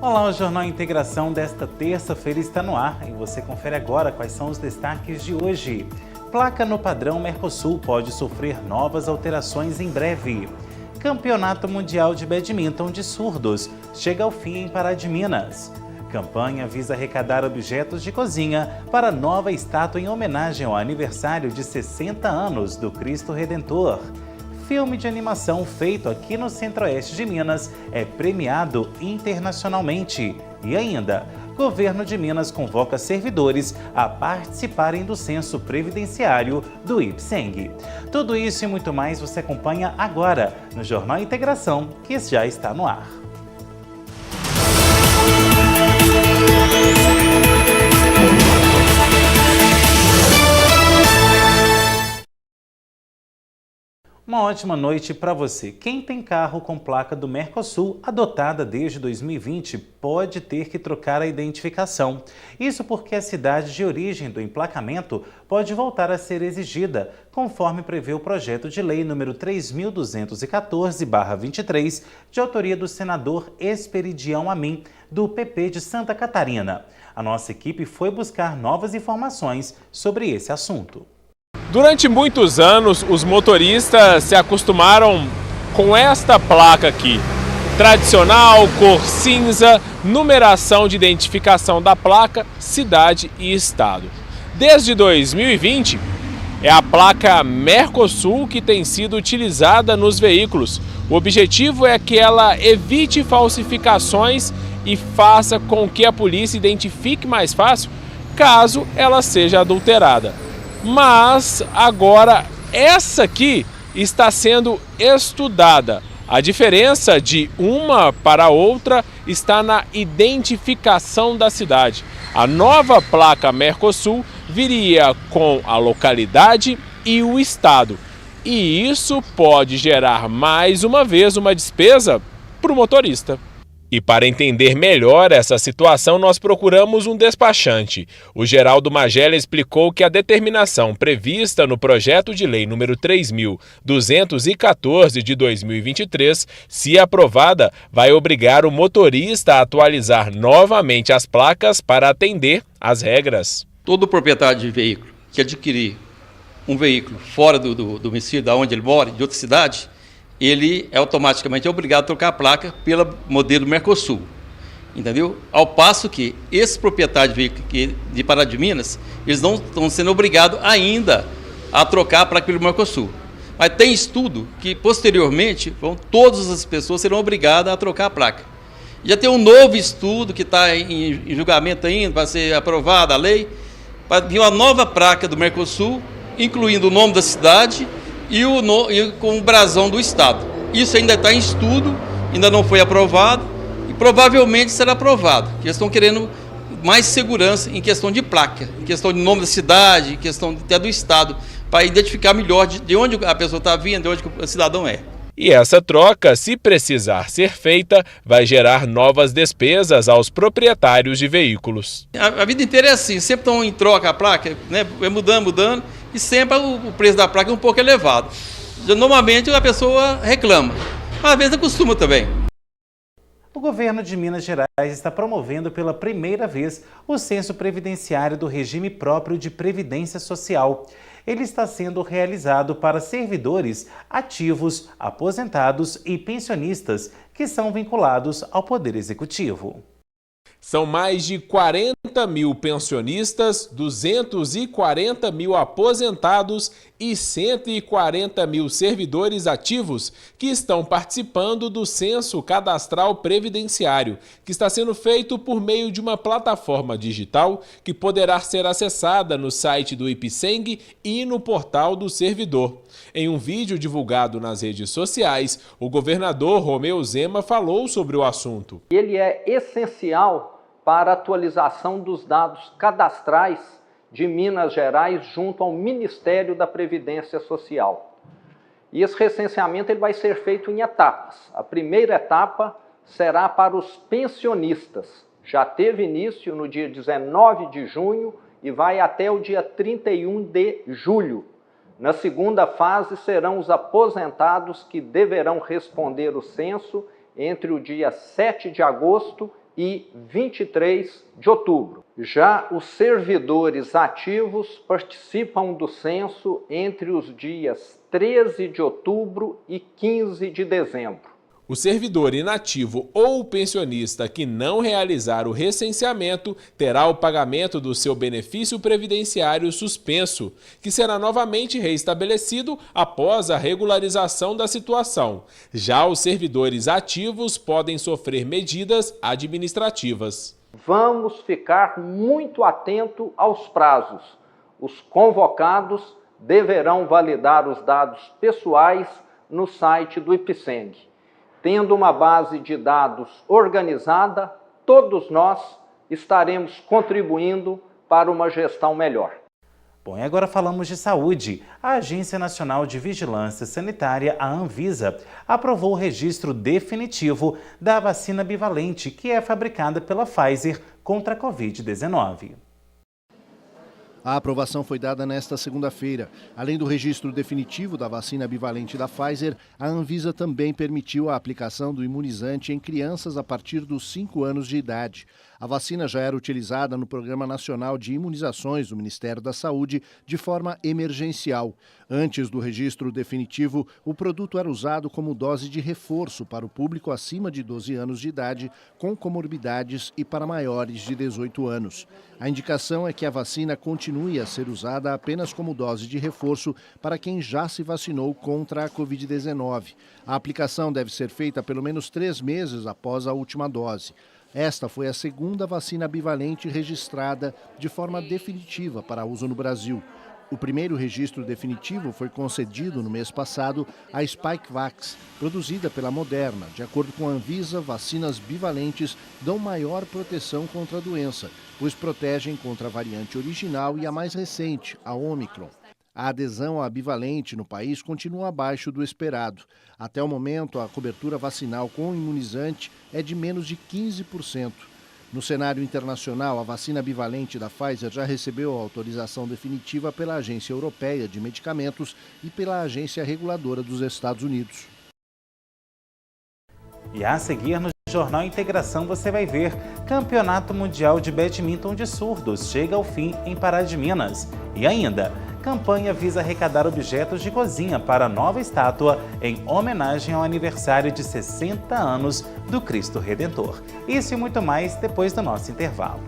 Olá, o Jornal Integração desta terça-feira está no ar e você confere agora quais são os destaques de hoje. Placa no padrão Mercosul pode sofrer novas alterações em breve. Campeonato Mundial de Badminton de Surdos chega ao fim em Pará de Minas. Campanha visa arrecadar objetos de cozinha para nova estátua em homenagem ao aniversário de 60 anos do Cristo Redentor. Filme de animação feito aqui no Centro-Oeste de Minas é premiado internacionalmente. E ainda, Governo de Minas convoca servidores a participarem do censo previdenciário do IPSENG. Tudo isso e muito mais você acompanha agora no Jornal Integração, que já está no ar. Uma ótima noite para você. Quem tem carro com placa do Mercosul adotada desde 2020 pode ter que trocar a identificação. Isso porque a cidade de origem do emplacamento pode voltar a ser exigida, conforme prevê o projeto de lei número 3.214/23, de autoria do senador Esperidião Amin, do PP de Santa Catarina. A nossa equipe foi buscar novas informações sobre esse assunto. Durante muitos anos, os motoristas se acostumaram com esta placa aqui. Tradicional, cor cinza, numeração de identificação da placa, cidade e estado. Desde 2020, é a placa Mercosul que tem sido utilizada nos veículos. O objetivo é que ela evite falsificações e faça com que a polícia identifique mais fácil caso ela seja adulterada. Mas agora essa aqui está sendo estudada. A diferença de uma para outra está na identificação da cidade. A nova placa Mercosul viria com a localidade e o estado. E isso pode gerar mais uma vez uma despesa para o motorista. E para entender melhor essa situação, nós procuramos um despachante. O Geraldo Magela explicou que a determinação prevista no projeto de lei número 3.214 de 2023, se aprovada, vai obrigar o motorista a atualizar novamente as placas para atender às regras. Todo proprietário de veículo que adquirir um veículo fora do domicílio, da onde ele mora, de outra cidade, ele é automaticamente obrigado a trocar a placa pelo modelo Mercosul, entendeu? Ao passo que esses proprietários de veículos de Pará de Minas, eles não estão sendo obrigados ainda a trocar a placa pelo Mercosul. Mas tem estudo que, posteriormente, todas as pessoas serão obrigadas a trocar a placa. Já tem um novo estudo que está em julgamento ainda, vai ser aprovada a lei, para vir uma nova placa do Mercosul, incluindo o nome da cidade e com o brasão do estado. Isso ainda está em estudo, ainda não foi aprovado e provavelmente será aprovado. Eles estão querendo mais segurança em questão de placa, em questão de nome da cidade, em questão até do estado, para identificar melhor de onde a pessoa está vindo, de onde o cidadão é. E essa troca, se precisar ser feita, vai gerar novas despesas aos proprietários de veículos. A vida inteira é assim, sempre estão em troca a placa, né? Vai mudando, e sempre o preço da placa é um pouco elevado. Normalmente a pessoa reclama, mas às vezes acostuma também. O governo de Minas Gerais está promovendo pela primeira vez o censo previdenciário do regime próprio de previdência social. Ele está sendo realizado para servidores ativos, aposentados e pensionistas que são vinculados ao Poder Executivo. São mais de 40 mil pensionistas, 240 mil aposentados e 140 mil servidores ativos que estão participando do Censo Cadastral Previdenciário, que está sendo feito por meio de uma plataforma digital que poderá ser acessada no site do IPSENG e no portal do servidor. Em um vídeo divulgado nas redes sociais, o governador Romeu Zema falou sobre o assunto. Ele é essencial para a atualização dos dados cadastrais de Minas Gerais junto ao Ministério da Previdência Social. E esse recenseamento ele vai ser feito em etapas. A primeira etapa será para os pensionistas. Já teve início no dia 19 de junho e vai até o dia 31 de julho. Na segunda fase serão os aposentados que deverão responder o censo entre o dia 7 de agosto e 23 de outubro. Já os servidores ativos participam do censo entre os dias 13 de outubro e 15 de dezembro. O servidor inativo ou o pensionista que não realizar o recenseamento terá o pagamento do seu benefício previdenciário suspenso, que será novamente reestabelecido após a regularização da situação. Já os servidores ativos podem sofrer medidas administrativas. Vamos ficar muito atento aos prazos. Os convocados deverão validar os dados pessoais no site do IPSENG. Tendo uma base de dados organizada, todos nós estaremos contribuindo para uma gestão melhor. Bom, e agora falamos de saúde. A Agência Nacional de Vigilância Sanitária, a Anvisa, aprovou o registro definitivo da vacina bivalente, que é fabricada pela Pfizer contra a Covid-19. A aprovação foi dada nesta segunda-feira. Além do registro definitivo da vacina bivalente da Pfizer, a Anvisa também permitiu a aplicação do imunizante em crianças a partir dos 5 anos de idade. A vacina já era utilizada no Programa Nacional de Imunizações do Ministério da Saúde de forma emergencial. Antes do registro definitivo, o produto era usado como dose de reforço para o público acima de 12 anos de idade, com comorbidades e para maiores de 18 anos. A indicação é que a vacina continue a ser usada apenas como dose de reforço para quem já se vacinou contra a Covid-19. A aplicação deve ser feita pelo menos 3 meses após a última dose. Esta foi a segunda vacina bivalente registrada de forma definitiva para uso no Brasil. O primeiro registro definitivo foi concedido no mês passado à Spikevax, produzida pela Moderna. De acordo com a Anvisa, vacinas bivalentes dão maior proteção contra a doença, pois protegem contra a variante original e a mais recente, a Omicron. A adesão à bivalente no país continua abaixo do esperado. Até o momento, a cobertura vacinal com imunizante é de menos de 15%. No cenário internacional, a vacina bivalente da Pfizer já recebeu a autorização definitiva pela Agência Europeia de Medicamentos e pela Agência Reguladora dos Estados Unidos. E a seguir no Jornal Integração você vai ver: Campeonato Mundial de Badminton de Surdos chega ao fim em Pará de Minas. E ainda, campanha visa arrecadar objetos de cozinha para a nova estátua em homenagem ao aniversário de 60 anos do Cristo Redentor. Isso e muito mais depois do nosso intervalo.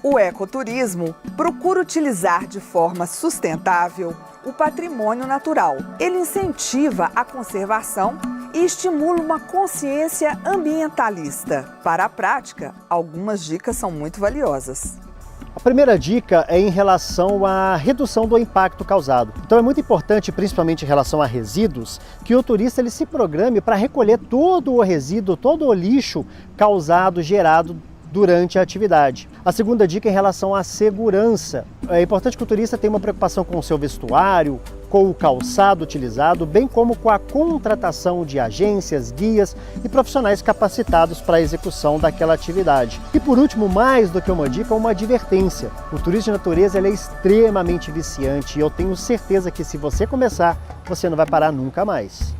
O ecoturismo procura utilizar de forma sustentável o patrimônio natural. Ele incentiva a conservação e estimula uma consciência ambientalista. Para a prática, algumas dicas são muito valiosas. A primeira dica é em relação à redução do impacto causado. Então é muito importante, principalmente em relação a resíduos, que o turista ele se programe para recolher todo o resíduo, todo o lixo causado, gerado durante a atividade. A segunda dica é em relação à segurança. É importante que o turista tenha uma preocupação com o seu vestuário, com o calçado utilizado, bem como com a contratação de agências, guias e profissionais capacitados para a execução daquela atividade. E por último, mais do que uma dica, uma advertência. O turismo de natureza ele é extremamente viciante e eu tenho certeza que se você começar, você não vai parar nunca mais.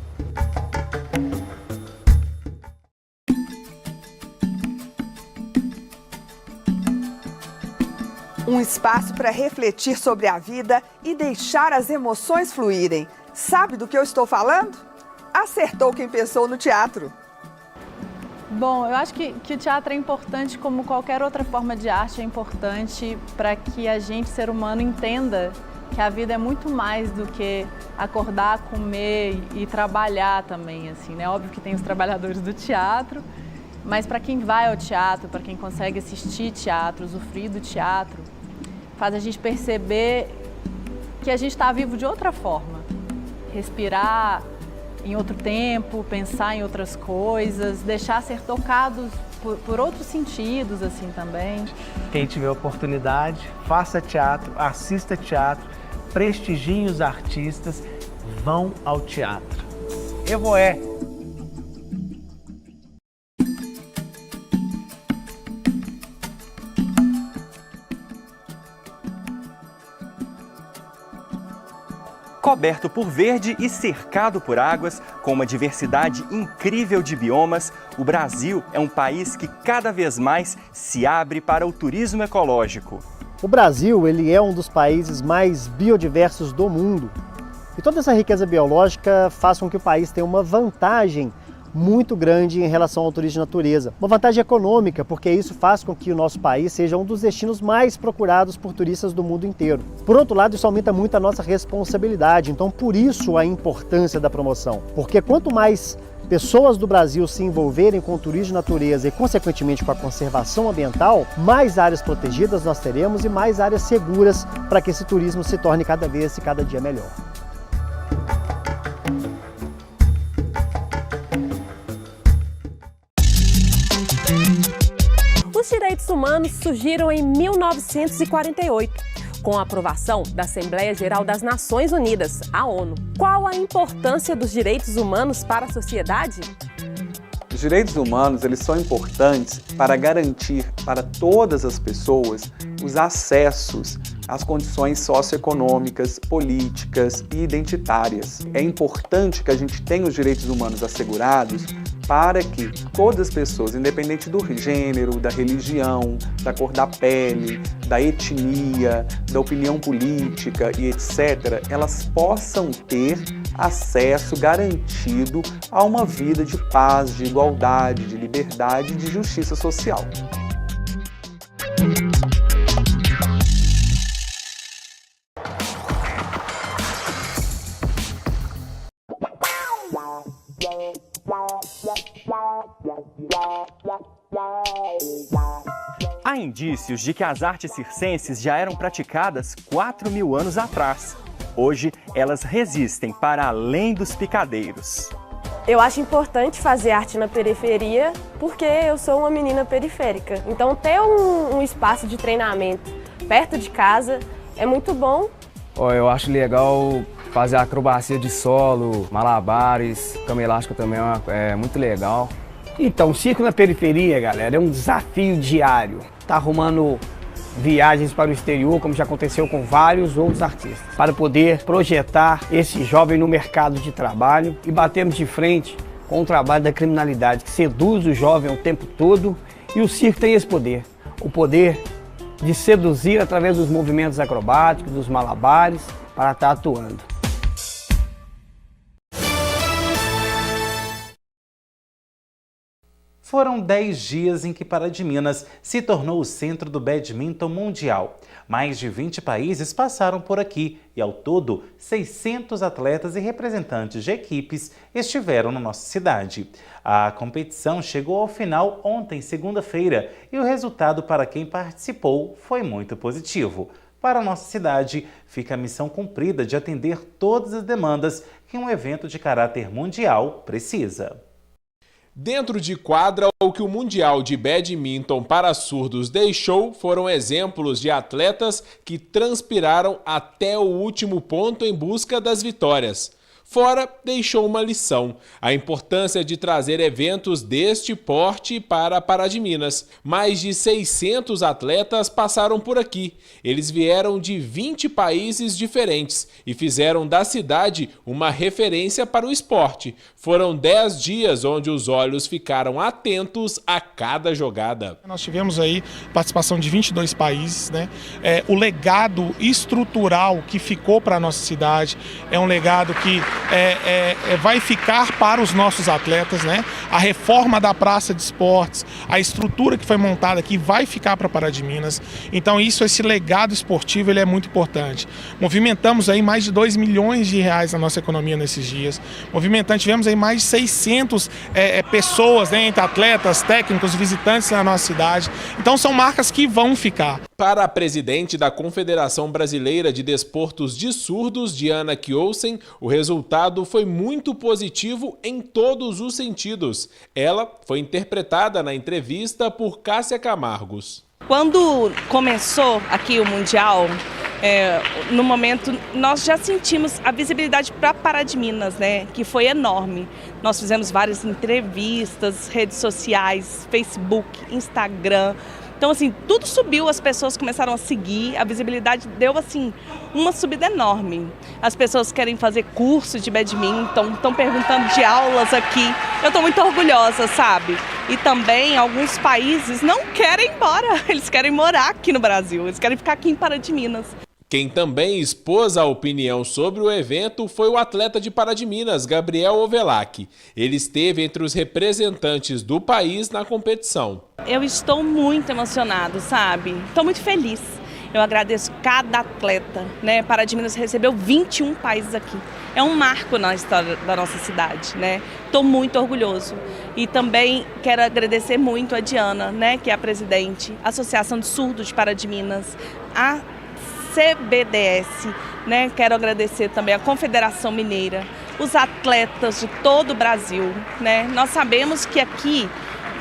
Um espaço para refletir sobre a vida e deixar as emoções fluírem. Sabe do que eu estou falando? Acertou quem pensou no teatro. Bom, eu acho que o teatro é importante, como qualquer outra forma de arte, é importante para que a gente, ser humano, entenda que a vida é muito mais do que acordar, comer e trabalhar também, assim, né? Óbvio que tem os trabalhadores do teatro, mas para quem vai ao teatro, para quem consegue assistir teatro, usufruir do teatro, faz a gente perceber que a gente está vivo de outra forma. Respirar em outro tempo, pensar em outras coisas, deixar ser tocados por outros sentidos assim também. Quem tiver oportunidade, faça teatro, assista teatro, prestigiem os artistas, vão ao teatro. Evoé. Coberto por verde e cercado por águas, com uma diversidade incrível de biomas, o Brasil é um país que cada vez mais se abre para o turismo ecológico. O Brasil, ele é um dos países mais biodiversos do mundo. E toda essa riqueza biológica faz com que o país tenha uma vantagem muito grande em relação ao turismo de natureza. Uma vantagem econômica, porque isso faz com que o nosso país seja um dos destinos mais procurados por turistas do mundo inteiro. Por outro lado, isso aumenta muito a nossa responsabilidade, então por isso a importância da promoção. Porque quanto mais pessoas do Brasil se envolverem com o turismo de natureza e, consequentemente, com a conservação ambiental, mais áreas protegidas nós teremos e mais áreas seguras para que esse turismo se torne cada vez e cada dia melhor. Os direitos humanos surgiram em 1948, com a aprovação da Assembleia Geral das Nações Unidas, a ONU. Qual a importância dos direitos humanos para a sociedade? Os direitos humanos, eles são importantes para garantir para todas as pessoas os acessos às condições socioeconômicas, políticas e identitárias. É importante que a gente tenha os direitos humanos assegurados para que todas as pessoas, independente do gênero, da religião, da cor da pele, da etnia, da opinião política e etc., elas possam ter acesso garantido a uma vida de paz, de igualdade, de liberdade e de justiça social. Há indícios de que as artes circenses já eram praticadas 4.000 anos atrás. Hoje, elas resistem para além dos picadeiros. Eu acho importante fazer arte na periferia porque eu sou uma menina periférica. Então, ter um espaço de treinamento perto de casa é muito bom. Eu acho legal fazer acrobacia de solo, malabares, cama elástica também é muito legal. Então, o circo na periferia, galera, é um desafio diário. Tá arrumando viagens para o exterior, como já aconteceu com vários outros artistas, para poder projetar esse jovem no mercado de trabalho e batermos de frente com o trabalho da criminalidade, que seduz o jovem o tempo todo, e o circo tem esse poder, o poder de seduzir através dos movimentos acrobáticos, dos malabares, para estar atuando. Foram 10 dias em que Pará de Minas se tornou o centro do badminton mundial. Mais de 20 países passaram por aqui e, ao todo, 600 atletas e representantes de equipes estiveram na nossa cidade. A competição chegou ao final ontem, segunda-feira, e o resultado para quem participou foi muito positivo. Para a nossa cidade, fica a missão cumprida de atender todas as demandas que um evento de caráter mundial precisa. Dentro de quadra, o que o Mundial de Badminton para surdos deixou foram exemplos de atletas que transpiraram até o último ponto em busca das vitórias. Fora, deixou uma lição: a importância de trazer eventos deste porte para Pará de Minas. Mais de 600 atletas passaram por aqui. Eles vieram de 20 países diferentes e fizeram da cidade uma referência para o esporte. Foram 10 dias onde os olhos ficaram atentos a cada jogada. Nós tivemos aí participação de 22 países, né? O legado estrutural que ficou para a nossa cidade é um legado que vai ficar para os nossos atletas, né? A reforma da praça de esportes, a estrutura que foi montada aqui vai ficar para Pará de Minas. Então esse legado esportivo ele é muito importante. Movimentamos aí mais de 2 milhões de reais na nossa economia nesses dias. Tivemos aí mais de 600 pessoas, né, entre atletas, técnicos, visitantes na nossa cidade. Então são marcas que vão ficar. Para a presidente da Confederação Brasileira de Desportos de Surdos, Diana Kjolsen, o resultado foi muito positivo em todos os sentidos. Ela foi interpretada na entrevista por Cássia Camargos. Quando começou aqui o Mundial, no momento nós já sentimos a visibilidade para Pará de Minas, né, que foi enorme. Nós fizemos várias entrevistas, redes sociais, Facebook, Instagram. Então, assim, tudo subiu, as pessoas começaram a seguir, a visibilidade deu, assim, uma subida enorme. As pessoas querem fazer curso de badminton, estão perguntando de aulas aqui. Eu estou muito orgulhosa, sabe? E também alguns países não querem ir embora, eles querem morar aqui no Brasil, eles querem ficar aqui em Pará de Minas. Quem também expôs a opinião sobre o evento foi o atleta de Pará de Minas, Gabriel Ovelac. Ele esteve entre os representantes do país na competição. Eu estou muito emocionado, sabe? Estou muito feliz. Eu agradeço cada atleta, né? Pará de Minas recebeu 21 países aqui. É um marco na história da nossa cidade, né? Estou muito orgulhoso. E também quero agradecer muito a Diana, né? Que é a presidente, a Associação de Surdos de Pará de Minas, a CBDS, né? Quero agradecer também a Confederação Mineira, os atletas de todo o Brasil, né? Nós sabemos que aqui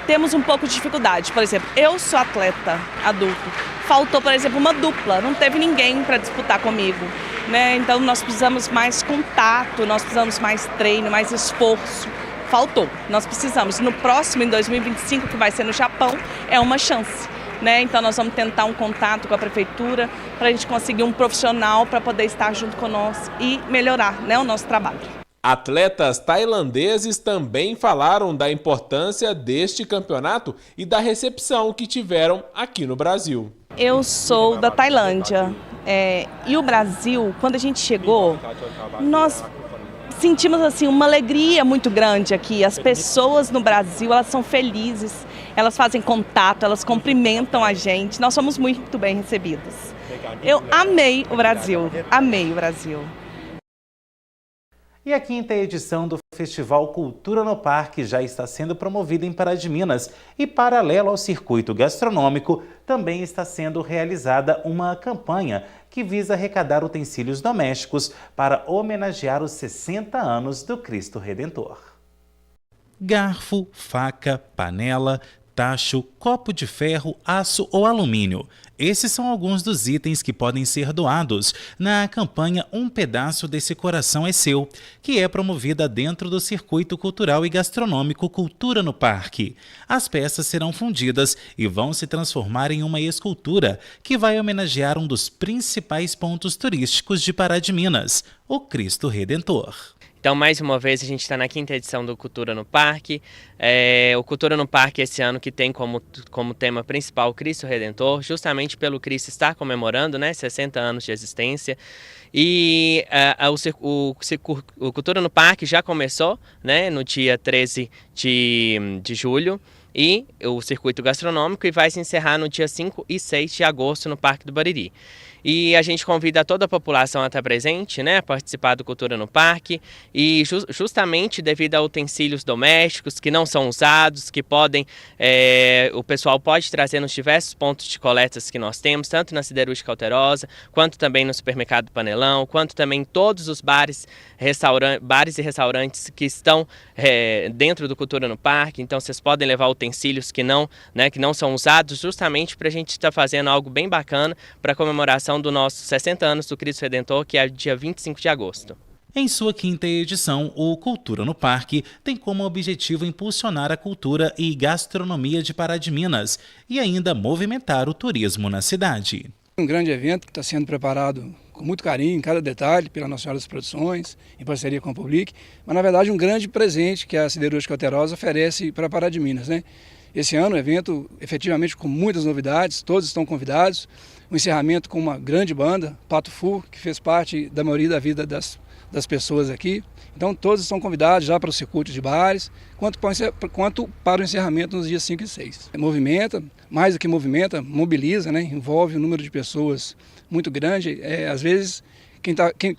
temos um pouco de dificuldade. Por exemplo, eu sou atleta adulto, faltou, por exemplo, uma dupla, não teve ninguém para disputar comigo, né? Então nós precisamos mais contato, nós precisamos mais treino, mais esforço. Faltou, nós precisamos. No próximo, em 2025, que vai ser no Japão, é uma chance. Né? Então nós vamos tentar um contato com a prefeitura para a gente conseguir um profissional para poder estar junto conosco e melhorar, né, o nosso trabalho. Atletas tailandeses também falaram da importância deste campeonato e da recepção que tiveram aqui no Brasil. Eu sou da Tailândia e o Brasil, quando a gente chegou, nós sentimos assim uma alegria muito grande aqui. As pessoas no Brasil, elas são felizes, elas fazem contato, elas cumprimentam a gente. Nós somos muito bem recebidos. Eu amei o Brasil, amei o Brasil. E a quinta edição do Festival Cultura no Parque já está sendo promovida em Pará de Minas e, paralelo ao circuito gastronômico, também está sendo realizada uma campanha que visa arrecadar utensílios domésticos para homenagear os 60 anos do Cristo Redentor. Garfo, faca, panela, tacho, copo de ferro, aço ou alumínio. Esses são alguns dos itens que podem ser doados na campanha Um Pedaço Desse Coração é Seu, que é promovida dentro do Circuito Cultural e Gastronômico Cultura no Parque. As peças serão fundidas e vão se transformar em uma escultura que vai homenagear um dos principais pontos turísticos de Pará de Minas, o Cristo Redentor. Então, mais uma vez, a gente está na quinta edição do Cultura no Parque. O Cultura no Parque esse ano que tem como tema principal o Cristo Redentor, justamente pelo Cristo estar comemorando, né, 60 anos de existência. E o Cultura no Parque já começou, né, no dia 13 de julho. E o circuito gastronômico e vai se encerrar no dia 5 e 6 de agosto no Parque do Bariri. E a gente convida toda a população a estar presente, né, a participar do Cultura no Parque, e justamente devido a utensílios domésticos que não são usados, que podem, o pessoal pode trazer nos diversos pontos de coletas que nós temos, tanto na Siderúrgica Alterosa, quanto também no Supermercado Panelão, quanto também em todos os bares e restaurantes que estão dentro do Cultura no Parque. Então vocês podem levar utensílios que não são usados, justamente para a gente estar fazendo algo bem bacana para a comemoração do nosso 60 anos do Cristo Redentor, que é dia 25 de agosto. Em sua quinta edição, o Cultura no Parque tem como objetivo impulsionar a cultura e gastronomia de Pará de Minas e ainda movimentar o turismo na cidade. Um grande evento que está sendo preparado com muito carinho, em cada detalhe, pela Nossa Senhora das Produções, em parceria com a Public, mas na verdade um grande presente que a Siderúrgica Alterosa oferece para Pará de Minas, né? Esse ano o evento efetivamente com muitas novidades, todos estão convidados. O encerramento com uma grande banda, Pato Fu, que fez parte da maioria da vida das pessoas aqui. Então todos estão convidados já para o circuito de bares, quanto para o encerramento nos dias 5 e 6. Movimenta, mais do que movimenta, mobiliza, né? Envolve um número de pessoas muito grande. Às vezes quem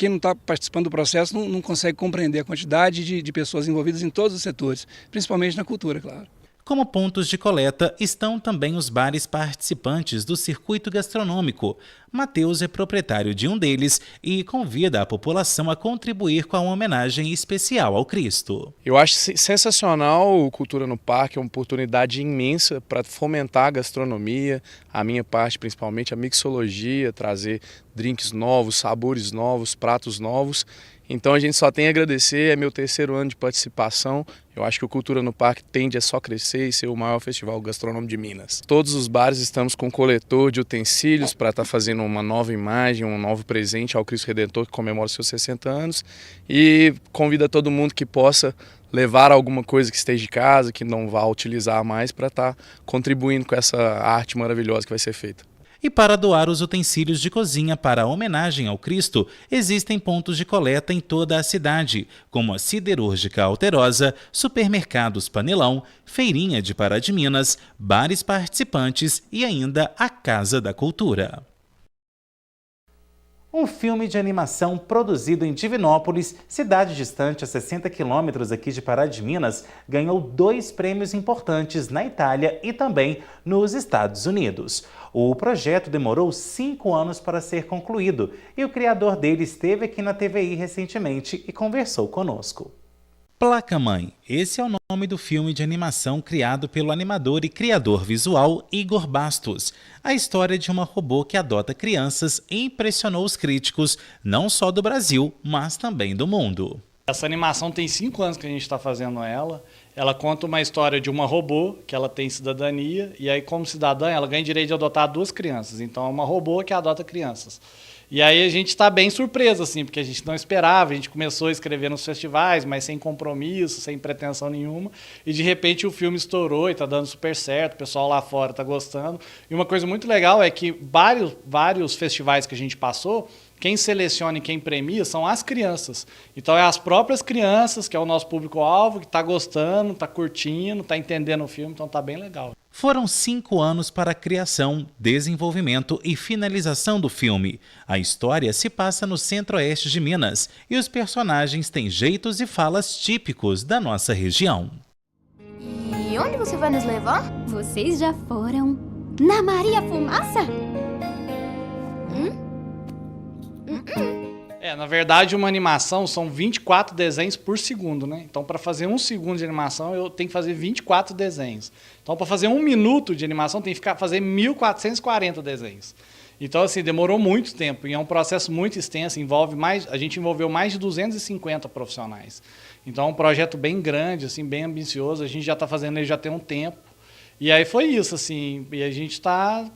não está participando do processo não consegue compreender a quantidade de pessoas envolvidas em todos os setores, principalmente na cultura, claro. Como pontos de coleta estão também os bares participantes do circuito gastronômico. Matheus é proprietário de um deles e convida a população a contribuir com a homenagem especial ao Cristo. Eu acho sensacional o Cultura no Parque, é uma oportunidade imensa para fomentar a gastronomia, a minha parte principalmente, a mixologia, trazer drinks novos, sabores novos, pratos novos. Então a gente só tem a agradecer, é meu 3º ano de participação. Eu acho que o Cultura no Parque tende a só crescer e ser o maior festival gastronômico de Minas. Todos os bares estamos com coletor de utensílios para estar fazendo uma nova imagem, um novo presente ao Cristo Redentor que comemora seus 60 anos. E convida todo mundo que possa levar alguma coisa que esteja de casa, que não vá utilizar mais, para estar contribuindo com essa arte maravilhosa que vai ser feita. E para doar os utensílios de cozinha para a homenagem ao Cristo, existem pontos de coleta em toda a cidade, como a Siderúrgica Alterosa, Supermercados Panelão, Feirinha de Pará de Minas, bares participantes e ainda a Casa da Cultura. Um filme de animação produzido em Divinópolis, cidade distante a 60 quilômetros aqui de Pará de Minas, ganhou 2 prêmios importantes na Itália e também nos Estados Unidos. O projeto demorou 5 anos para ser concluído e o criador dele esteve aqui na TVI recentemente e conversou conosco. Placa Mãe, esse é o nome do filme de animação criado pelo animador e criador visual Igor Bastos. A história de uma robô que adota crianças impressionou os críticos, não só do Brasil, mas também do mundo. Essa animação tem 5 anos que a gente está fazendo ela. Ela conta uma história de uma robô, que ela tem cidadania, e aí como cidadã ela ganha direito de adotar 2 crianças. Então é uma robô que adota crianças. E aí a gente está bem surpreso, assim, porque a gente não esperava, a gente começou a escrever nos festivais, mas sem compromisso, sem pretensão nenhuma, e de repente o filme estourou e está dando super certo, o pessoal lá fora está gostando. E uma coisa muito legal é que vários festivais que a gente passou, quem seleciona e quem premia são as crianças. Então é as próprias crianças, que é o nosso público-alvo, que está gostando, está curtindo, está entendendo o filme, então está bem legal. Foram 5 anos para a criação, desenvolvimento e finalização do filme. A história se passa no centro-oeste de Minas e os personagens têm jeitos e falas típicos da nossa região. E onde você vai nos levar? Vocês já foram na Maria Fumaça? Na verdade, uma animação são 24 desenhos por segundo, né? Então, para fazer 1 segundo de animação, eu tenho que fazer 24 desenhos. Então, para fazer 1 minuto de animação, tem que fazer 1.440 desenhos. Então, assim, demorou muito tempo e é um processo muito extenso, a gente envolveu mais de 250 profissionais. Então, é um projeto bem grande, assim, bem ambicioso, a gente já está fazendo ele já tem um tempo. E aí foi isso, assim, e a gente está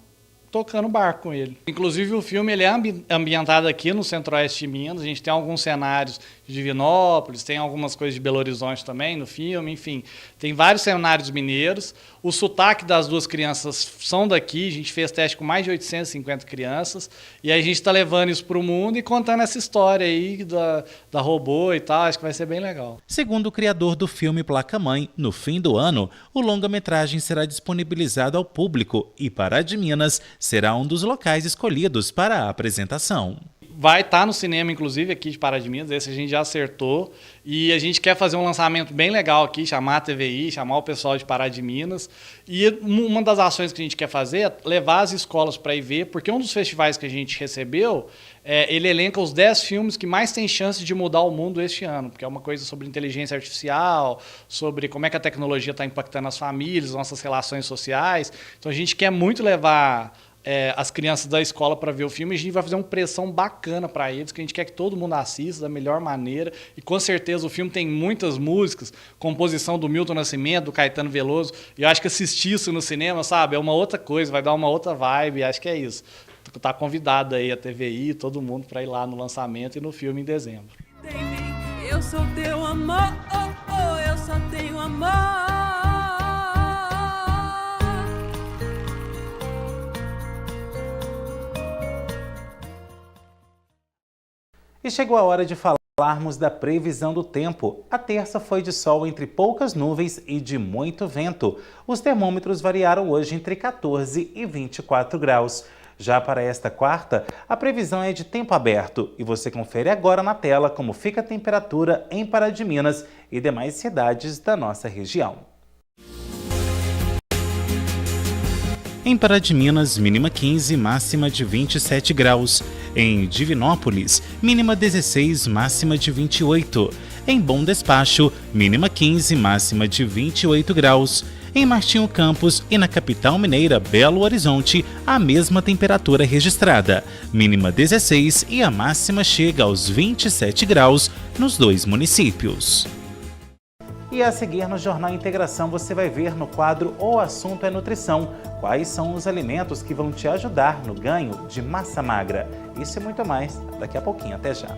tocando barco com ele. Inclusive o filme ele é ambientado aqui no centro-oeste de Minas, a gente tem alguns cenários de Divinópolis, tem algumas coisas de Belo Horizonte também no filme, enfim, tem vários cenários mineiros. O sotaque das 2 crianças são daqui, a gente fez teste com mais de 850 crianças, e aí a gente está levando isso para o mundo e contando essa história aí da robô e tal, acho que vai ser bem legal. Segundo o criador do filme Placa Mãe, no fim do ano, o longa-metragem será disponibilizado ao público e Pará de Minas será um dos locais escolhidos para a apresentação. Vai estar no cinema, inclusive, aqui de Pará de Minas, esse a gente já acertou. E a gente quer fazer um lançamento bem legal aqui, chamar a TVI, chamar o pessoal de Pará de Minas. E uma das ações que a gente quer fazer é levar as escolas para ir ver, porque um dos festivais que a gente recebeu, ele elenca os 10 filmes que mais têm chance de mudar o mundo este ano, porque é uma coisa sobre inteligência artificial, sobre como é que a tecnologia está impactando as famílias, nossas relações sociais. Então a gente quer muito levar as crianças da escola para ver o filme, e a gente vai fazer uma pressão bacana para eles, que a gente quer que todo mundo assista da melhor maneira, e com certeza o filme tem muitas músicas, composição do Milton Nascimento, do Caetano Veloso, e eu acho que assistir isso no cinema, sabe, é uma outra coisa, vai dar uma outra vibe, acho que é isso. Tá convidado aí a TVI, todo mundo para ir lá no lançamento e no filme em dezembro. Eu sou teu amor, eu só tenho amor. E chegou a hora de falarmos da previsão do tempo. A terça foi de sol entre poucas nuvens e de muito vento. Os termômetros variaram hoje entre 14 e 24 graus. Já para esta quarta, a previsão é de tempo aberto e você confere agora na tela como fica a temperatura em Pará de Minas e demais cidades da nossa região. Em Pará de Minas, mínima 15, máxima de 27 graus. Em Divinópolis, mínima 16, máxima de 28. Em Bom Despacho, mínima 15, máxima de 28 graus. Em Martinho Campos e na capital mineira Belo Horizonte, a mesma temperatura registrada, mínima 16 e a máxima chega aos 27 graus nos dois municípios. E a seguir no Jornal Integração você vai ver no quadro O Assunto é Nutrição quais são os alimentos que vão te ajudar no ganho de massa magra. Isso e muito mais daqui a pouquinho, até já.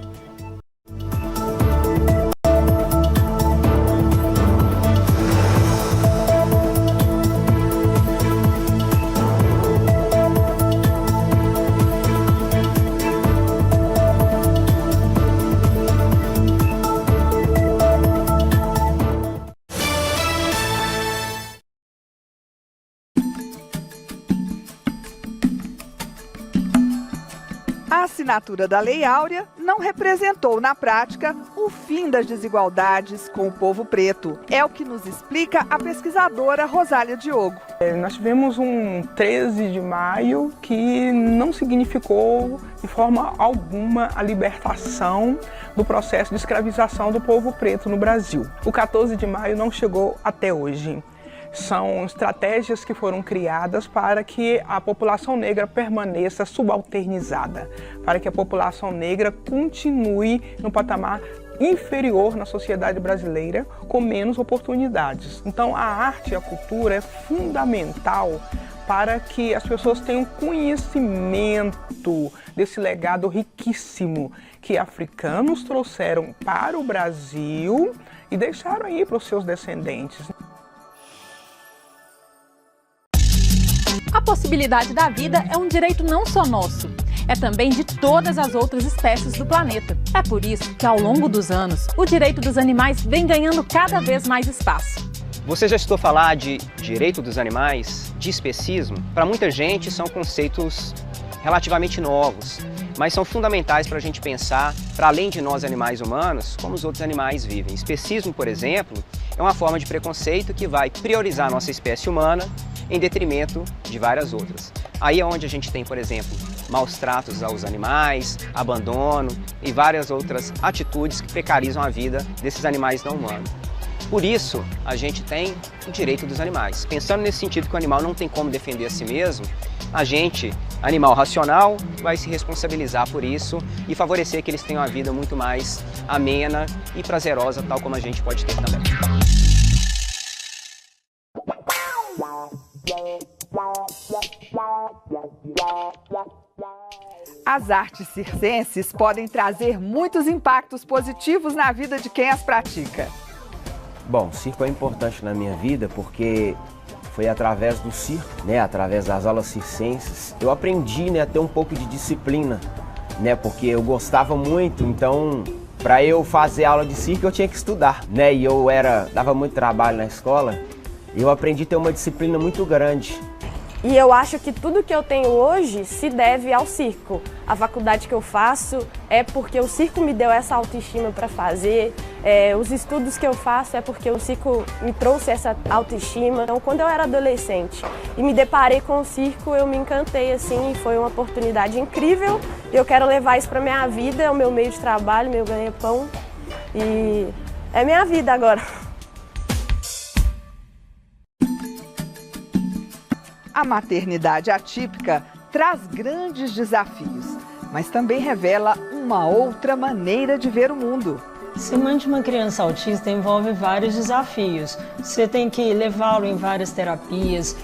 A assinatura da Lei Áurea não representou, na prática, o fim das desigualdades com o povo preto. É o que nos explica a pesquisadora Rosália Diogo. Nós tivemos um 13 de maio que não significou de forma alguma a libertação do processo de escravização do povo preto no Brasil. O 14 de maio não chegou até hoje. São estratégias que foram criadas para que a população negra permaneça subalternizada, para que a população negra continue no patamar inferior na sociedade brasileira, com menos oportunidades. Então a arte e a cultura é fundamental para que as pessoas tenham conhecimento desse legado riquíssimo que africanos trouxeram para o Brasil e deixaram aí para os seus descendentes. A possibilidade da vida é um direito não só nosso, é também de todas as outras espécies do planeta. É por isso que, ao longo dos anos, o direito dos animais vem ganhando cada vez mais espaço. Você já escutou falar de direito dos animais, de especismo? Para muita gente são conceitos relativamente novos, mas são fundamentais para a gente pensar, para além de nós animais humanos, como os outros animais vivem. Especismo, por exemplo, é uma forma de preconceito que vai priorizar a nossa espécie humana em detrimento de várias outras. Aí é onde a gente tem, por exemplo, maus tratos aos animais, abandono e várias outras atitudes que precarizam a vida desses animais não humanos. Por isso, a gente tem o direito dos animais. Pensando nesse sentido que o animal não tem como defender a si mesmo, a gente, animal racional, vai se responsabilizar por isso e favorecer que eles tenham uma vida muito mais amena e prazerosa, tal como a gente pode ter também. As artes circenses podem trazer muitos impactos positivos na vida de quem as pratica. Bom, circo é importante na minha vida porque foi através do circo, através das aulas circenses, eu aprendi, a ter um pouco de disciplina, porque eu gostava muito, então para eu fazer aula de circo eu tinha que estudar, e eu dava muito trabalho na escola, e eu aprendi a ter uma disciplina muito grande. E eu acho que tudo que eu tenho hoje se deve ao circo. A faculdade que eu faço é porque o circo me deu essa autoestima para fazer. Os estudos que eu faço é porque o circo me trouxe essa autoestima. Então, quando eu era adolescente e me deparei com o circo, eu me encantei assim, e foi uma oportunidade incrível. Eu quero levar isso para minha vida, é o meu meio de trabalho, meu ganha-pão. E é minha vida agora. A maternidade atípica traz grandes desafios, mas também revela uma outra maneira de ver o mundo. Ser mãe de uma criança autista envolve vários desafios. Você tem que levá-lo em várias terapias,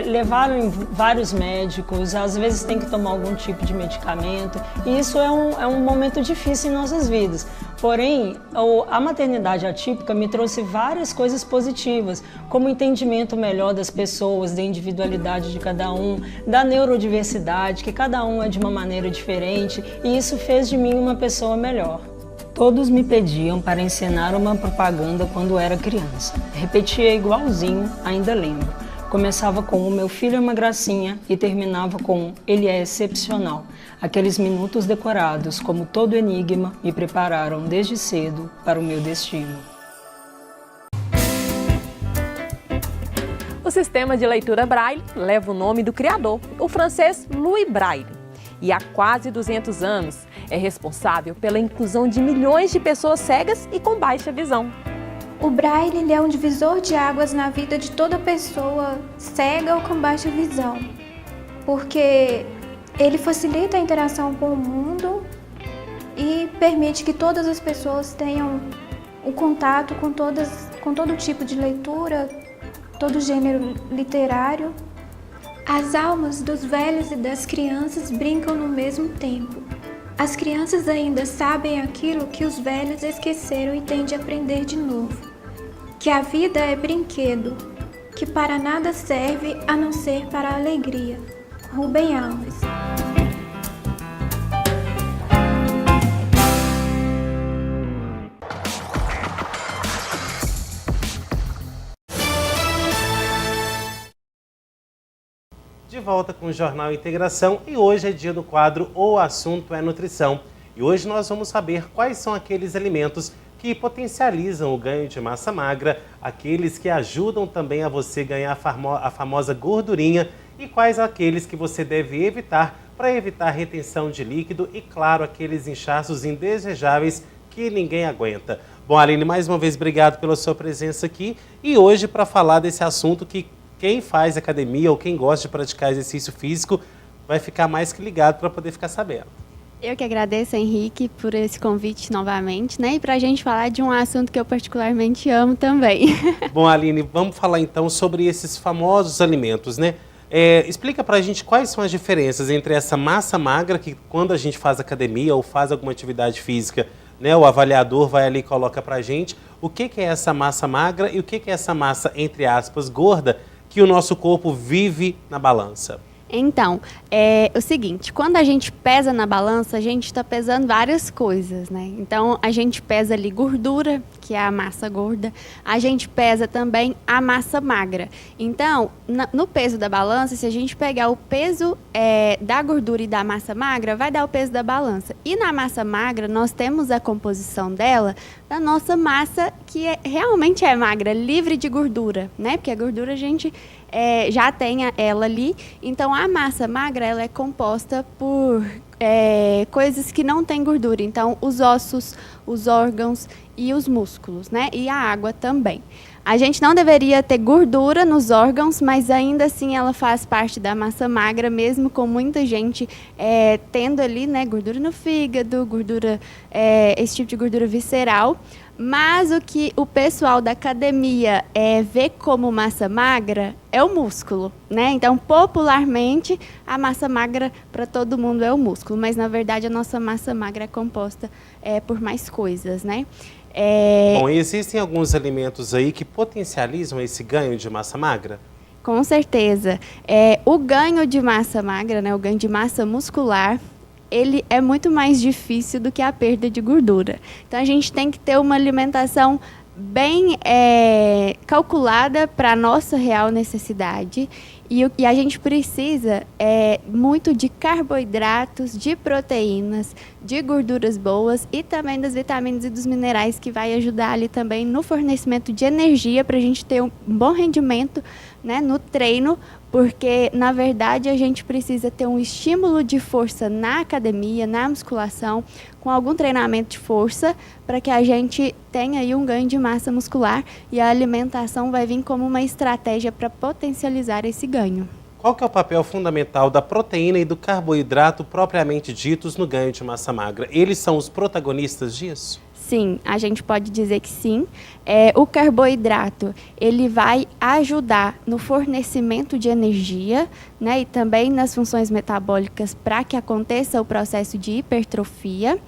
levá-lo em vários médicos, às vezes tem que tomar algum tipo de medicamento. E isso é um momento difícil em nossas vidas. Porém, a maternidade atípica me trouxe várias coisas positivas, como o entendimento melhor das pessoas, da individualidade de cada um, da neurodiversidade, que cada um é de uma maneira diferente, e isso fez de mim uma pessoa melhor. Todos me pediam para encenar uma propaganda quando era criança. Repetia igualzinho, ainda lembro. Começava com "O meu filho é uma gracinha" e terminava com "Ele é excepcional". Aqueles minutos decorados, como todo enigma, me prepararam desde cedo para o meu destino. O sistema de leitura Braille leva o nome do criador, o francês Louis Braille. E há quase 200 anos é responsável pela inclusão de milhões de pessoas cegas e com baixa visão. O Braille ele é um divisor de águas na vida de toda pessoa cega ou com baixa visão, porque ele facilita a interação com o mundo e permite que todas as pessoas tenham o contato com todo tipo de leitura, todo gênero literário. As almas dos velhos e das crianças brincam no mesmo tempo. As crianças ainda sabem aquilo que os velhos esqueceram e têm de aprender de novo. Que a vida é brinquedo, que para nada serve a não ser para a alegria. Rubem Alves. De volta com o Jornal Integração e hoje é dia do quadro O Assunto é Nutrição. E hoje nós vamos saber quais são aqueles alimentos que potencializam o ganho de massa magra, aqueles que ajudam também a você ganhar a famosa gordurinha e quais aqueles que você deve evitar para evitar retenção de líquido e, claro, aqueles inchaços indesejáveis que ninguém aguenta. Bom, Aline, mais uma vez obrigado pela sua presença aqui e hoje para falar desse assunto que quem faz academia ou quem gosta de praticar exercício físico vai ficar mais que ligado para poder ficar sabendo. Eu que agradeço, Henrique, por esse convite novamente, né? E para a gente falar de um assunto que eu particularmente amo também. Bom, Aline, vamos falar então sobre esses famosos alimentos, né? Explica pra gente quais são as diferenças entre essa massa magra, que quando a gente faz academia ou faz alguma atividade física, né, o avaliador vai ali e coloca pra gente o que é essa massa magra e o que é essa massa, entre aspas, gorda, que o nosso corpo vive na balança. Então, é o seguinte, quando a gente pesa na balança, a gente está pesando várias coisas, né? Então, a gente pesa ali gordura, que é a massa gorda, a gente pesa também a massa magra. Então, no peso da balança, se a gente pegar o peso da gordura e da massa magra, vai dar o peso da balança. E na massa magra, nós temos a composição dela da nossa massa, que realmente é magra, livre de gordura, né? Porque a gordura a gente já tem ela ali. Então, a massa magra ela é composta por coisas que não têm gordura. Então, os ossos, os órgãos e os músculos, né? E a água também. A gente não deveria ter gordura nos órgãos, mas ainda assim ela faz parte da massa magra, mesmo com muita gente tendo ali, né, gordura no fígado, gordura, esse tipo de gordura visceral. Mas o que o pessoal da academia vê como massa magra é o músculo, né? Então, popularmente, a massa magra para todo mundo é o músculo, mas na verdade a nossa massa magra é composta por mais coisas, né? Bom, existem alguns alimentos aí que potencializam esse ganho de massa magra? Com certeza. O ganho de massa magra, né, o ganho de massa muscular, ele é muito mais difícil do que a perda de gordura. Então, a gente tem que ter uma alimentação bem calculada para a nossa real necessidade. E a gente precisa muito de carboidratos, de proteínas, de gorduras boas e também das vitaminas e dos minerais que vai ajudar ali também no fornecimento de energia para a gente ter um bom rendimento, né, no treino, porque na verdade a gente precisa ter um estímulo de força na academia, na musculação, com algum treinamento de força para que a gente tenha aí um ganho de massa muscular e a alimentação vai vir como uma estratégia para potencializar esse ganho. Qual que é o papel fundamental da proteína e do carboidrato propriamente ditos no ganho de massa magra? Eles são os protagonistas disso? Sim, a gente pode dizer que sim. O carboidrato, ele vai ajudar no fornecimento de energia, né, e também nas funções metabólicas para que aconteça o processo de hipertrofia.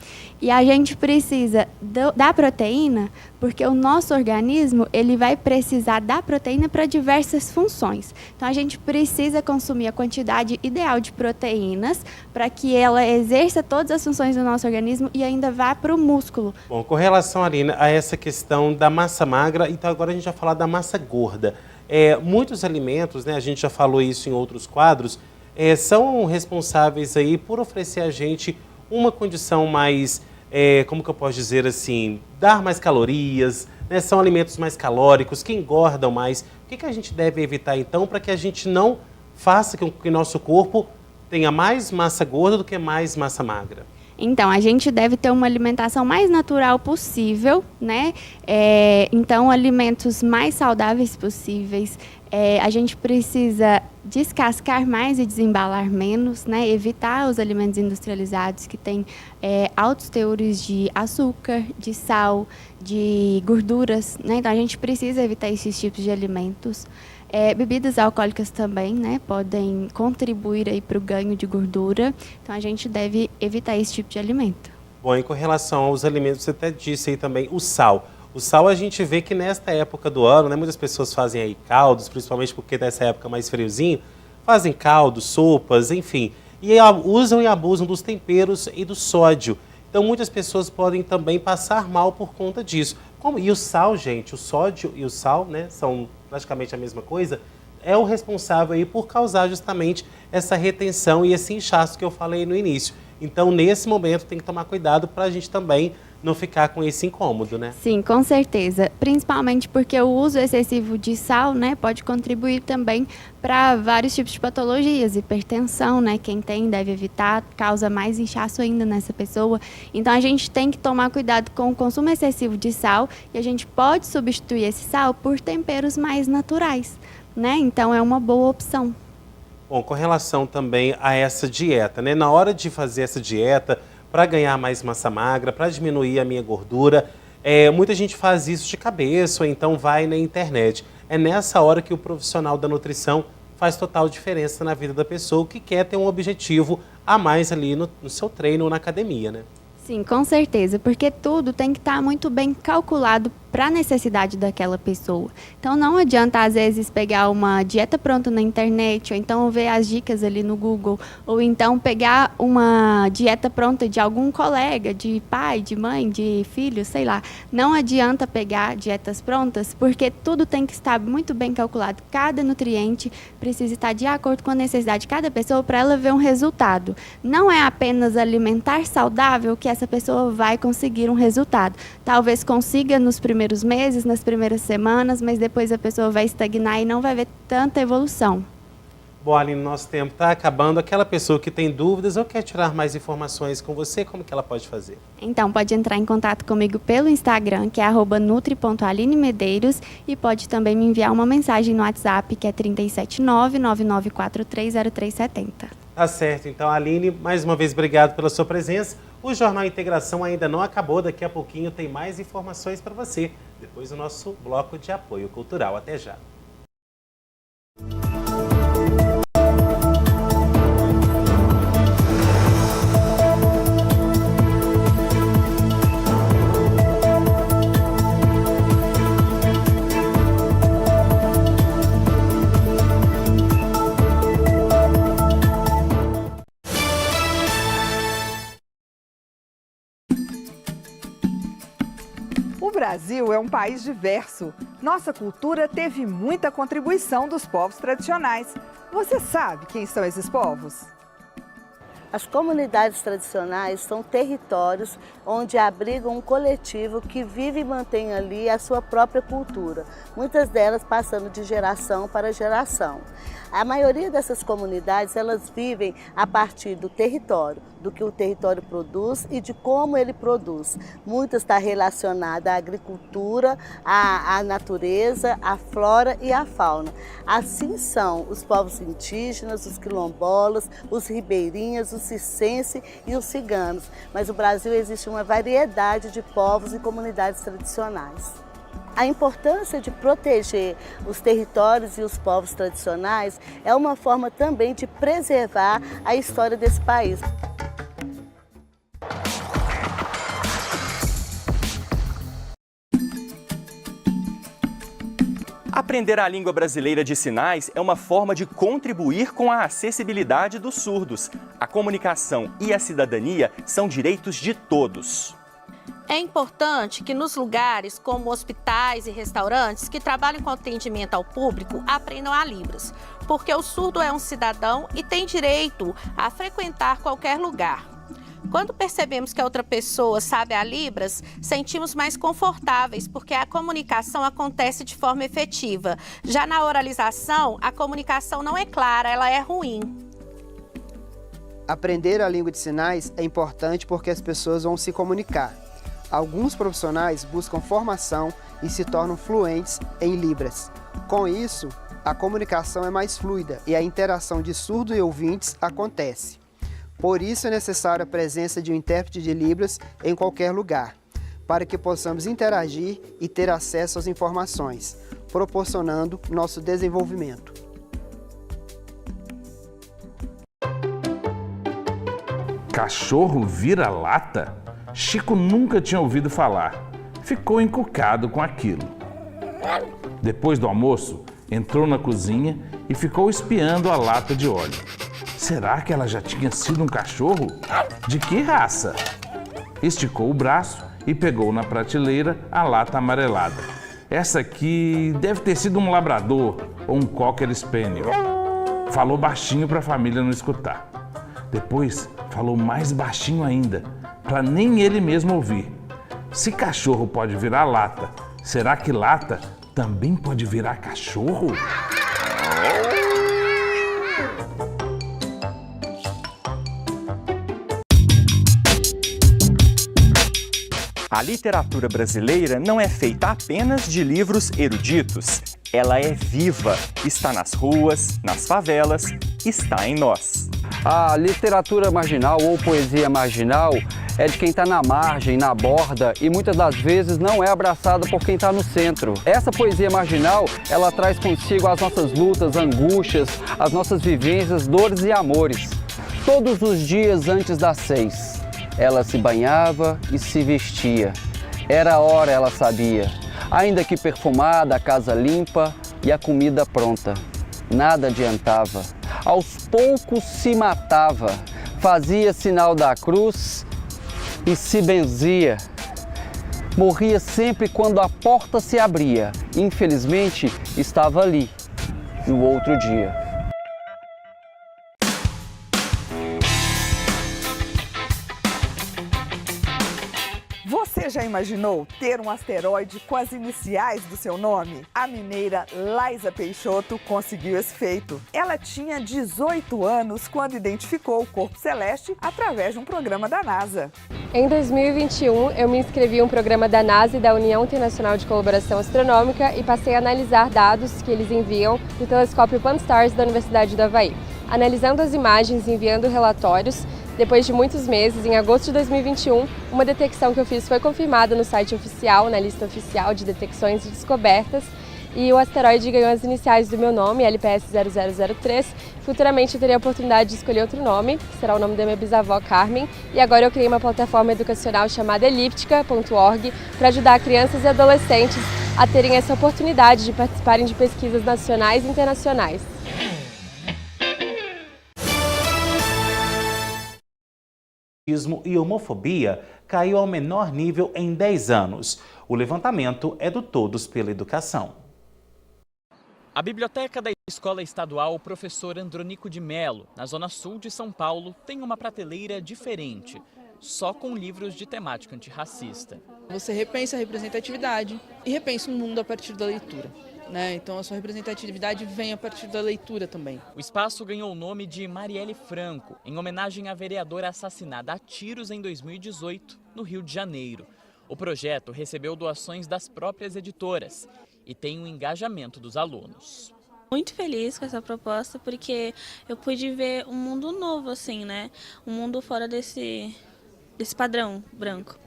E a gente precisa da proteína, porque o nosso organismo ele vai precisar da proteína para diversas funções. Então, a gente precisa consumir a quantidade ideal de proteínas para que ela exerça todas as funções do nosso organismo e ainda vá para o músculo. Bom, com relação, Aline, a essa questão da massa magra, então agora a gente vai falar da massa gorda. Muitos alimentos, né, a gente já falou isso em outros quadros, são responsáveis aí por oferecer a gente uma condição mais como que eu posso dizer assim, dar mais calorias, né? São alimentos mais calóricos, que engordam mais. O que a gente deve evitar então para que a gente não faça com que nosso corpo tenha mais massa gorda do que mais massa magra? Então, a gente deve ter uma alimentação mais natural possível, né? Então, alimentos mais saudáveis possíveis. A gente precisa descascar mais e desembalar menos, né? Evitar os alimentos industrializados que têm altos teores de açúcar, de sal, de gorduras, né? Então, a gente precisa evitar esses tipos de alimentos. Bebidas alcoólicas também, né, podem contribuir aí para o ganho de gordura. Então, a gente deve evitar esse tipo de alimento. Bom, e com relação aos alimentos, você até disse aí também o sal. O sal a gente vê que nesta época do ano, né, muitas pessoas fazem aí caldos, principalmente porque nessa época mais friozinho, fazem caldos, sopas, enfim. E usam e abusam dos temperos e do sódio. Então, muitas pessoas podem também passar mal por conta disso. E o sal, gente, o sódio e o sal, né, são praticamente a mesma coisa, é o responsável aí por causar justamente essa retenção e esse inchaço que eu falei no início. Então, nesse momento, tem que tomar cuidado para a gente também não ficar com esse incômodo, né? Sim, com certeza. Principalmente porque o uso excessivo de sal, né, pode contribuir também para vários tipos de patologias, hipertensão, né? Quem tem deve evitar, causa mais inchaço ainda nessa pessoa. Então, a gente tem que tomar cuidado com o consumo excessivo de sal e a gente pode substituir esse sal por temperos mais naturais, né? Então, é uma boa opção. Bom, com relação também a essa dieta, né? Na hora de fazer essa dieta, para ganhar mais massa magra, para diminuir a minha gordura, muita gente faz isso de cabeça ou então vai na internet. É nessa hora que o profissional da nutrição faz total diferença na vida da pessoa que quer ter um objetivo a mais ali no seu treino ou na academia, né? Sim, com certeza, porque tudo tem que estar muito bem calculado para a necessidade daquela pessoa. Então, não adianta, às vezes, pegar uma dieta pronta na internet, ou então ver as dicas ali no Google, ou então pegar uma dieta pronta de algum colega, de pai, de mãe, de filho, sei lá. Não adianta pegar dietas prontas, porque tudo tem que estar muito bem calculado. Cada nutriente precisa estar de acordo com a necessidade de cada pessoa para ela ver um resultado. Não é apenas alimentar saudável que essa pessoa vai conseguir um resultado. Talvez consiga nos primeiros meses, nas primeiras semanas, mas depois a pessoa vai estagnar e não vai ver tanta evolução. Bom, Aline, nosso tempo está acabando. Aquela pessoa que tem dúvidas ou quer tirar mais informações com você, como que ela pode fazer? Então, pode entrar em contato comigo pelo Instagram, que é @nutri.alinemedeiros, e pode também me enviar uma mensagem no WhatsApp, que é 379-99430370. Tá certo. Então, Aline, mais uma vez, obrigado pela sua presença. O Jornal Integração ainda não acabou. Daqui a pouquinho tem mais informações para você, depois do nosso bloco de apoio cultural. Até já. O Brasil é um país diverso. Nossa cultura teve muita contribuição dos povos tradicionais. Você sabe quem são esses povos? As comunidades tradicionais são territórios onde abrigam um coletivo que vive e mantém ali a sua própria cultura, muitas delas passando de geração para geração. A maioria dessas comunidades, elas vivem a partir do território, do que o território produz e de como ele produz. Muito está relacionada à agricultura, à natureza, à flora e à fauna. Assim são os povos indígenas, os quilombolas, os ribeirinhas, os circenses e os ciganos. Mas no Brasil existe uma variedade de povos e comunidades tradicionais. A importância de proteger os territórios e os povos tradicionais é uma forma também de preservar a história desse país. Aprender a língua brasileira de sinais é uma forma de contribuir com a acessibilidade dos surdos. A comunicação e a cidadania são direitos de todos. É importante que nos lugares como hospitais e restaurantes que trabalham com atendimento ao público aprendam a Libras, porque o surdo é um cidadão e tem direito a frequentar qualquer lugar. Quando percebemos que a outra pessoa sabe a Libras, sentimos mais confortáveis, porque a comunicação acontece de forma efetiva. Já na oralização, a comunicação não é clara, ela é ruim. Aprender a língua de sinais é importante porque as pessoas vão se comunicar. Alguns profissionais buscam formação e se tornam fluentes em Libras. Com isso, a comunicação é mais fluida e a interação de surdo e ouvintes acontece. Por isso é necessária a presença de um intérprete de Libras em qualquer lugar, para que possamos interagir e ter acesso às informações, proporcionando nosso desenvolvimento. Cachorro vira-lata? Chico nunca tinha ouvido falar. Ficou encucado com aquilo. Depois do almoço, entrou na cozinha e ficou espiando a lata de óleo. Será que ela já tinha sido um cachorro? De que raça? Esticou o braço e pegou na prateleira a lata amarelada. Essa aqui deve ter sido um labrador ou um cocker spaniel. Falou baixinho para a família não escutar. Depois falou mais baixinho ainda, para nem ele mesmo ouvir. Se cachorro pode virar lata, será que lata também pode virar cachorro? A literatura brasileira não é feita apenas de livros eruditos. Ela é viva, está nas ruas, nas favelas, está em nós. A literatura marginal ou poesia marginal é de quem está na margem, na borda e muitas das vezes não é abraçada por quem está no centro. Essa poesia marginal, ela traz consigo as nossas lutas, angústias, as nossas vivências, dores e amores. Todos os dias antes das 6, ela se banhava e se vestia. Era a hora, ela sabia. Ainda que perfumada, a casa limpa e a comida pronta. Nada adiantava. Aos poucos se matava. Fazia sinal da cruz e se benzia. Morria sempre quando a porta se abria. Infelizmente, estava ali, no outro dia. Você já imaginou ter um asteroide com as iniciais do seu nome? A mineira Laísa Peixoto conseguiu esse feito. Ela tinha 18 anos quando identificou o corpo celeste através de um programa da NASA. Em 2021, eu me inscrevi em um programa da NASA e da União Internacional de Colaboração Astronômica e passei a analisar dados que eles enviam do telescópio Pan-STARRS da Universidade do Havaí. Analisando as imagens e enviando relatórios, depois de muitos meses, em agosto de 2021, uma detecção que eu fiz foi confirmada no site oficial, na lista oficial de detecções e descobertas, e o asteroide ganhou as iniciais do meu nome, LPS 0003. Futuramente eu teria a oportunidade de escolher outro nome, que será o nome da minha bisavó Carmen, e agora eu criei uma plataforma educacional chamada elíptica.org para ajudar crianças e adolescentes a terem essa oportunidade de participarem de pesquisas nacionais e internacionais. Racismo e homofobia caiu ao menor nível em 10 anos. O levantamento é do Todos pela Educação. A biblioteca da Escola Estadual Professor Andronico de Melo, na zona sul de São Paulo, tem uma prateleira diferente, só com livros de temática antirracista. Você repensa a representatividade e repensa o mundo a partir da leitura. Então a sua representatividade vem a partir da leitura também. O espaço ganhou o nome de Marielle Franco, em homenagem à vereadora assassinada a tiros em 2018, no Rio de Janeiro. O projeto recebeu doações das próprias editoras e tem um engajamento dos alunos. Muito feliz com essa proposta porque eu pude ver um mundo novo, um mundo fora desse padrão branco.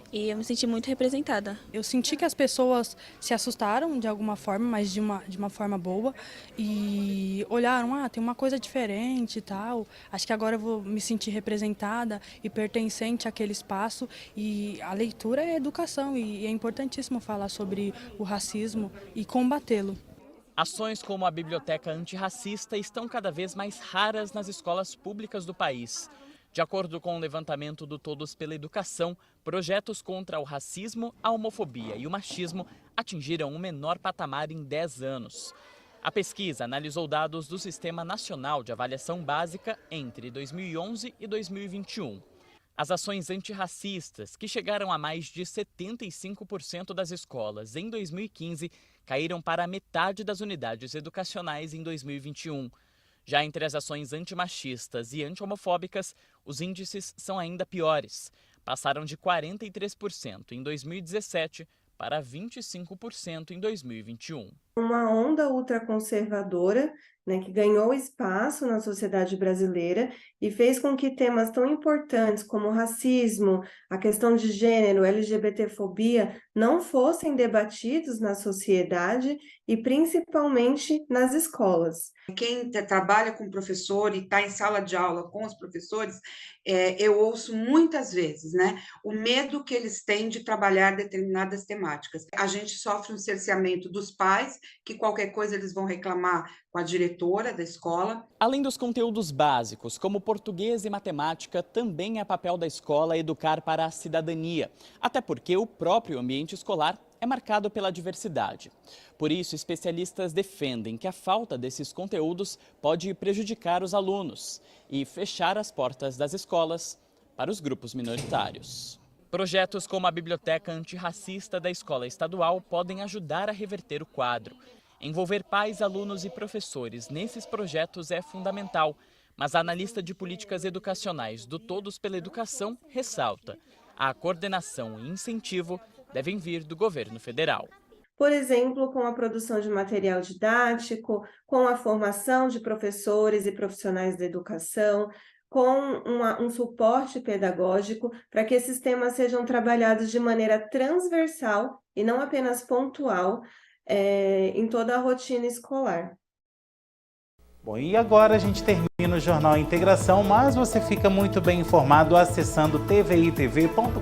E eu me senti muito representada. Eu senti que as pessoas se assustaram de alguma forma, mas de uma forma boa. E olharam, tem uma coisa diferente e tal. Acho que agora eu vou me sentir representada e pertencente àquele espaço. E a leitura é educação e é importantíssimo falar sobre o racismo e combatê-lo. Ações como a Biblioteca Antirracista estão cada vez mais raras nas escolas públicas do país. De acordo com o levantamento do Todos pela Educação, projetos contra o racismo, a homofobia e o machismo atingiram o menor patamar em 10 anos. A pesquisa analisou dados do Sistema Nacional de Avaliação Básica entre 2011 e 2021. As ações antirracistas, que chegaram a mais de 75% das escolas em 2015, caíram para a metade das unidades educacionais em 2021. Já entre as ações antimachistas e anti-homofóbicas, os índices são ainda piores. Passaram de 43% em 2017 para 25% em 2021. Uma onda ultraconservadora, né, que ganhou espaço na sociedade brasileira e fez com que temas tão importantes como racismo, a questão de gênero, LGBTfobia, não fossem debatidos na sociedade e principalmente nas escolas. Quem trabalha com professor e está em sala de aula com os professores, eu ouço muitas vezes, né, o medo que eles têm de trabalhar determinadas temáticas. A gente sofre um cerceamento dos pais, que qualquer coisa eles vão reclamar com a diretora da escola. Além dos conteúdos básicos, como português e matemática, também é papel da escola educar para a cidadania, até porque o próprio ambiente escolar é marcado pela diversidade. Por isso, especialistas defendem que a falta desses conteúdos pode prejudicar os alunos e fechar as portas das escolas para os grupos minoritários. Projetos como a Biblioteca Antirracista da Escola Estadual podem ajudar a reverter o quadro. Envolver pais, alunos e professores nesses projetos é fundamental, mas a analista de políticas educacionais do Todos pela Educação ressalta: a coordenação e incentivo devem vir do governo federal. Por exemplo, com a produção de material didático, com a formação de professores e profissionais da educação, com um suporte pedagógico para que esses temas sejam trabalhados de maneira transversal e não apenas pontual em toda a rotina escolar. Bom, e agora a gente termina o Jornal Integração, mas você fica muito bem informado acessando tvitv.com.br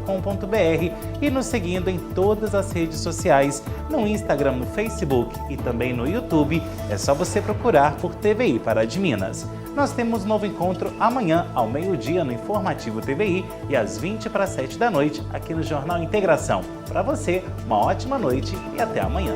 e nos seguindo em todas as redes sociais, no Instagram, no Facebook e também no YouTube. É só você procurar por TVI Pará de Minas. Nós temos um novo encontro amanhã ao meio-dia no Informativo TVI e às 20 para 7 da noite aqui no Jornal Integração. Para você, uma ótima noite e até amanhã.